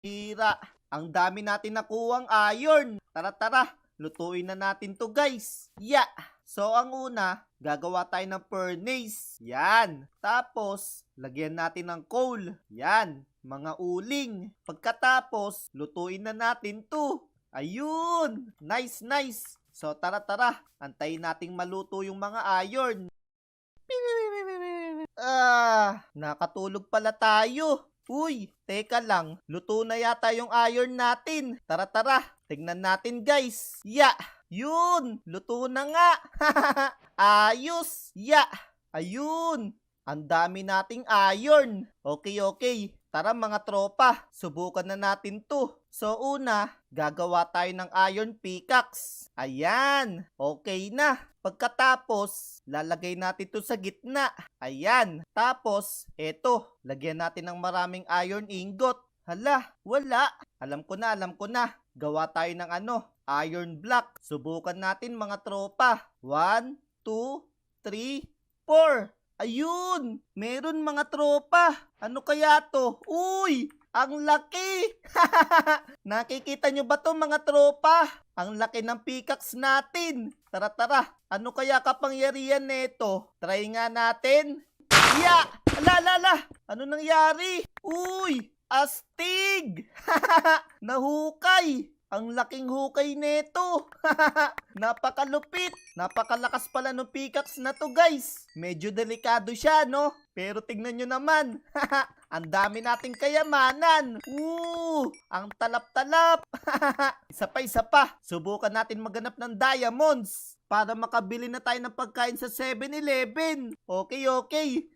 Hira. Ang dami natin nakuhang iron. Tara, lutuin na natin to guys. So ang una, gagawa tayo ng furnace. Yan. Tapos, lagyan natin ng coal. Yan. Mga uling. Pagkatapos, lutuin na natin to. Ayun. Nice. So tara. Antayin nating maluto yung mga iron. Nakatulog pala tayo. Uy, teka lang. Luto na yata yung iron natin. Tara. Tignan natin guys. Yun. Luto na nga. Ayos. Ayun. Ang dami nating iron. Okay. Tara mga tropa. Subukan na natin to. So una, gagawa tayo ng iron pickaxe. Ayan. Okay na. Pagkatapos, lalagay natin to sa gitna. Ayan. Tapos, eto. Lagyan natin ng maraming iron ingot. Hala, wala. Alam ko na. Gawa tayo ng iron block. Subukan natin mga tropa. 1, 2, 3, 4. Ayun! Meron mga tropa. Ano kaya to? Uy! Ang laki! Nakikita nyo ba to mga tropa? Ang laki ng pickaxe natin. Tara. Ano kaya kapangyarihan nito? Try nga natin. Ala! Ano nangyari? Uy! Astig! Nahukay! Ang laking hukay nito. Napakalupit. Napakalakas pala ng pickaxe na to guys. Medyo delikado siya no? Pero tignan nyo naman. Ang dami nating kayamanan. Ang talap-talap. Isa pa. Subukan natin maghanap ng diamonds. Para makabili na tayo ng pagkain sa 7-Eleven. Okay.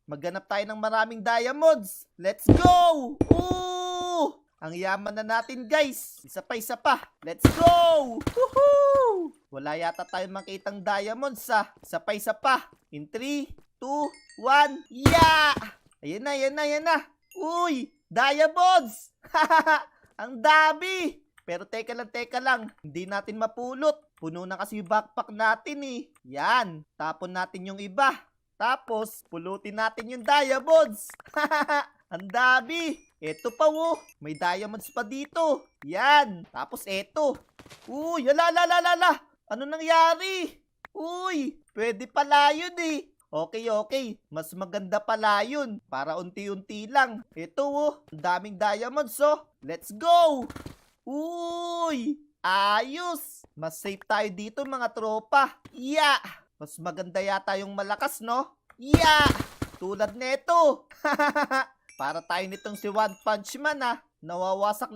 Maghanap tayo ng maraming diamonds. Let's go! Ang yaman na natin guys. Isa pa. Let's go! Woohoo! Wala yata tayong makitang diamonds Isa pa. In 3, 2, 1. Ayan na. Uy! Diamonds! Ang dami! Pero teka lang. Hindi natin mapulot. Puno na kasi yung backpack natin Yan. Tapon natin yung iba. Tapos, pulutin natin yung diamonds. Ang dami. Eto pa may diamonds pa dito. Yan. Tapos eto. Uy, ala. Ano nangyari? Uy, pwede pala yun Okay. Mas maganda pala yun. Para unti-unti lang. Eto ang daming diamonds Let's go. Uy, ayos. Mas safe tayo dito mga tropa. Mas maganda yata yung malakas no? Tulad neto. Para tayo nitong si One Punch Man nawawasak natin